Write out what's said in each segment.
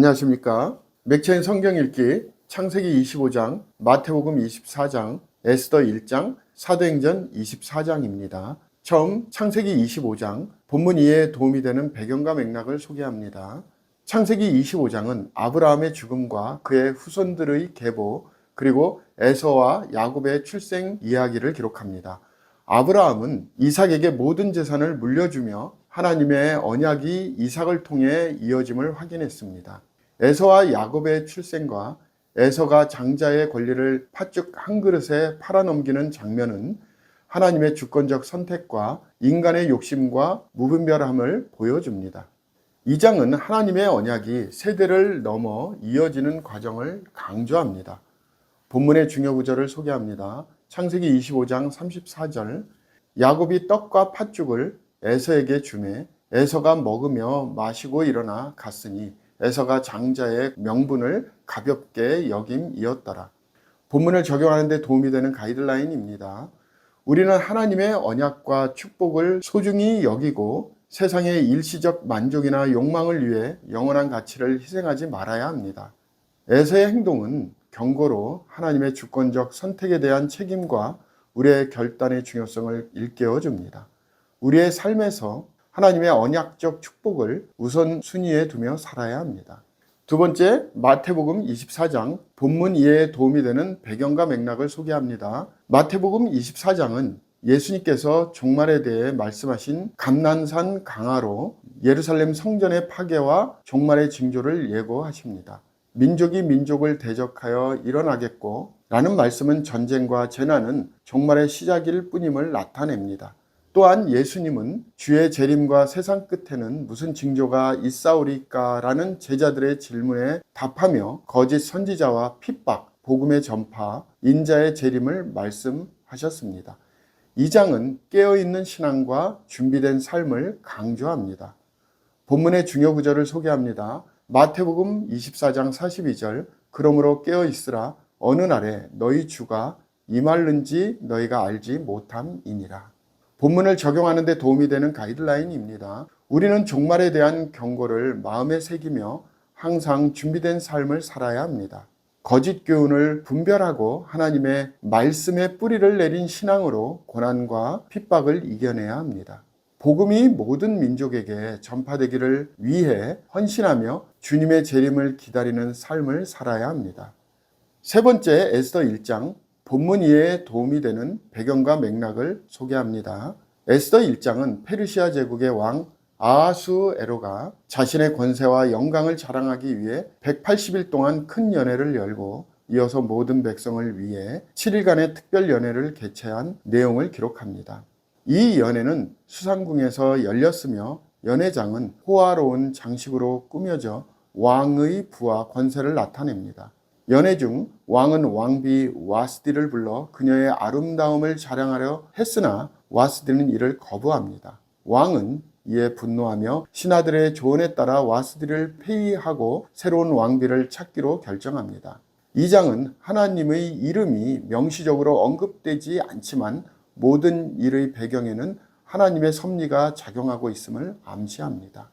안녕하십니까. 맥체인 성경 읽기 창세기 25장, 마태복음 24장, 에스더 1장, 사도행전 24장입니다. 처음 창세기 25장, 본문 이해에 도움이 되는 배경과 맥락을 소개합니다. 창세기 25장은 아브라함의 죽음과 그의 후손들의 계보, 그리고 에서와 야곱의 출생 이야기를 기록합니다. 아브라함은 이삭에게 모든 재산을 물려주며 하나님의 언약이 이삭을 통해 이어짐을 확인했습니다. 에서와 야곱의 출생과 에서가 장자의 권리를 팥죽 한 그릇에 팔아넘기는 장면은 하나님의 주권적 선택과 인간의 욕심과 무분별함을 보여줍니다. 이 장은 하나님의 언약이 세대를 넘어 이어지는 과정을 강조합니다. 본문의 중요 구절을 소개합니다. 창세기 25장 34절, 야곱이 떡과 팥죽을 에서에게 주매 에서가 먹으며 마시고 일어나 갔으니 에서가 장자의 명분을 가볍게 여김이었더라. 본문을 적용하는 데 도움이 되는 가이드라인입니다. 우리는 하나님의 언약과 축복을 소중히 여기고 세상의 일시적 만족이나 욕망을 위해 영원한 가치를 희생하지 말아야 합니다. 에서의 행동은 경고로 하나님의 주권적 선택에 대한 책임과 우리의 결단의 중요성을 일깨워 줍니다. 우리의 삶에서 하나님의 언약적 축복을 우선순위에 두며 살아야 합니다. 두 번째, 마태복음 24장, 본문 이해에 도움이 되는 배경과 맥락을 소개합니다. 마태복음 24장은 예수님께서 종말에 대해 말씀하신 감난산 강화로 예루살렘 성전의 파괴와 종말의 징조를 예고하십니다. 민족이 민족을 대적하여 일어나겠고 라는 말씀은 전쟁과 재난은 종말의 시작일 뿐임을 나타냅니다. 또한 예수님은 주의 재림과 세상 끝에는 무슨 징조가 있사오리까 라는 제자들의 질문에 답하며 거짓 선지자와 핍박, 복음의 전파, 인자의 재림을 말씀하셨습니다. 이 장은 깨어있는 신앙과 준비된 삶을 강조합니다. 본문의 중요 구절을 소개합니다. 마태복음 24장 42절, 그러므로 깨어있으라 어느 날에 너희 주가 임할는지 너희가 알지 못함이니라. 본문을 적용하는 데 도움이 되는 가이드라인입니다. 우리는 종말에 대한 경고를 마음에 새기며 항상 준비된 삶을 살아야 합니다. 거짓 교훈을 분별하고 하나님의 말씀에 뿌리를 내린 신앙으로 고난과 핍박을 이겨내야 합니다. 복음이 모든 민족에게 전파되기를 위해 헌신하며 주님의 재림을 기다리는 삶을 살아야 합니다. 세 번째, 에스더 1장, 본문 이해에 도움이 되는 배경과 맥락을 소개합니다. 에스더 1장은 페르시아 제국의 왕 아하수에로가 자신의 권세와 영광을 자랑하기 위해 180일 동안 큰 연회를 열고 이어서 모든 백성을 위해 7일간의 특별 연회를 개최한 내용을 기록합니다. 이 연회는 수상궁에서 열렸으며 연회장은 호화로운 장식으로 꾸며져 왕의 부와 권세를 나타냅니다. 연회 중 왕은 왕비 와스디를 불러 그녀의 아름다움을 자랑하려 했으나 와스디는 이를 거부합니다. 왕은 이에 분노하며 신하들의 조언에 따라 와스디를 폐위하고 새로운 왕비를 찾기로 결정합니다. 이 장은 하나님의 이름이 명시적으로 언급되지 않지만 모든 일의 배경에는 하나님의 섭리가 작용하고 있음을 암시합니다.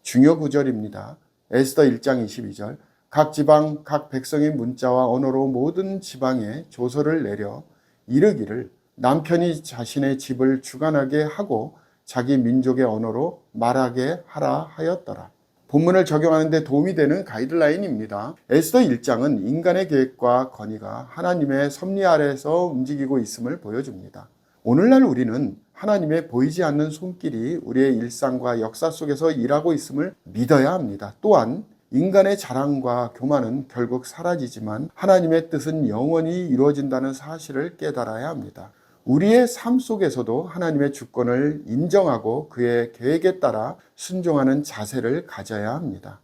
중요 구절입니다. 에스더 1장 22절, 각 지방 각 백성의 문자와 언어로 모든 지방에 조서를 내려 이르기를 남편이 자신의 집을 주관하게 하고 자기 민족의 언어로 말하게 하라 하였더라. 본문을 적용하는 데 도움이 되는 가이드라인입니다. 에스더 1장은 인간의 계획과 건의가 하나님의 섭리 아래에서 움직이고 있음을 보여줍니다. 오늘날 우리는 하나님의 보이지 않는 손길이 우리의 일상과 역사 속에서 일하고 있음을 믿어야 합니다. 또한 인간의 자랑과 교만은 결국 사라지지만 하나님의 뜻은 영원히 이루어진다는 사실을 깨달아야 합니다. 우리의 삶 속에서도 하나님의 주권을 인정하고 그의 계획에 따라 순종하는 자세를 가져야 합니다.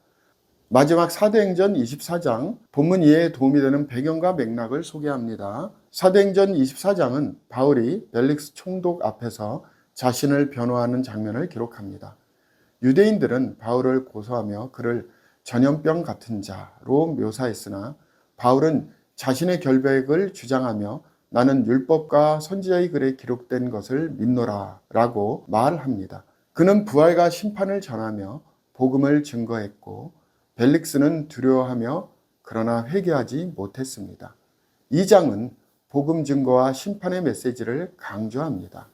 마지막 사도행전 24장, 본문 이해에 도움이 되는 배경과 맥락을 소개합니다. 사도행전 24장은 바울이 벨릭스 총독 앞에서 자신을 변호하는 장면을 기록합니다. 유대인들은 바울을 고소하며 그를 전염병 같은 자로 묘사했으나 바울은 자신의 결백을 주장하며 나는 율법과 선지자의 글에 기록된 것을 믿노라 라고 말합니다. 그는 부활과 심판을 전하며 복음을 증거했고 벨릭스는 두려워하며 그러나 회개하지 못했습니다. 2장은 복음 증거와 심판의 메시지를 강조합니다.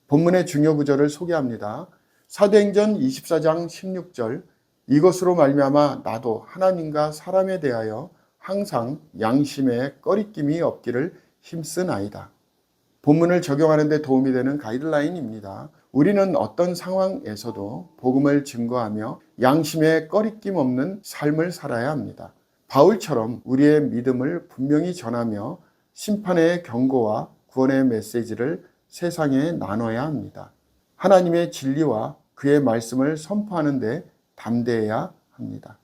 본문의 중요 구절을 소개합니다. 사도행전 24장 16절 이것으로 말미암아 나도 하나님과 사람에 대하여 항상 양심에 꺼리낌이 없기를 힘쓰나이다. 본문을 적용하는 데 도움이 되는 가이드라인입니다. 우리는 어떤 상황에서도 복음을 증거하며 양심에 꺼리낌 없는 삶을 살아야 합니다. 바울처럼 우리의 믿음을 분명히 전하며 심판의 경고와 구원의 메시지를 세상에 나눠야 합니다. 하나님의 진리와 그의 말씀을 선포하는 데 담대해야 합니다.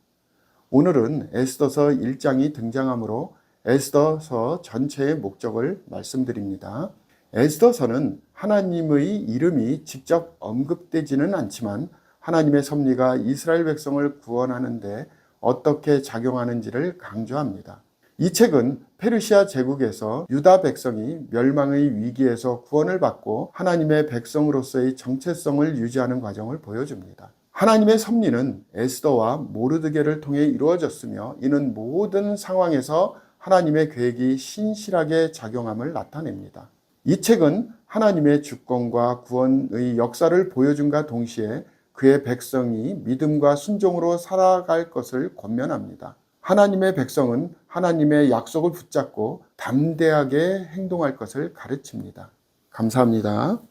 오늘은 에스더서 1장이 등장하므로 에스더서 전체의 목적을 말씀드립니다. 에스더서는 하나님의 이름이 직접 언급되지는 않지만 하나님의 섭리가 이스라엘 백성을 구원하는데 어떻게 작용하는지를 강조합니다. 이 책은 페르시아 제국에서 유다 백성이 멸망의 위기에서 구원을 받고 하나님의 백성으로서의 정체성을 유지하는 과정을 보여줍니다. 하나님의 섭리는 에스더와 모르드게를 통해 이루어졌으며 이는 모든 상황에서 하나님의 계획이 신실하게 작용함을 나타냅니다. 이 책은 하나님의 주권과 구원의 역사를 보여줌과 동시에 그의 백성이 믿음과 순종으로 살아갈 것을 권면합니다. 하나님의 백성은 하나님의 약속을 붙잡고 담대하게 행동할 것을 가르칩니다. 감사합니다.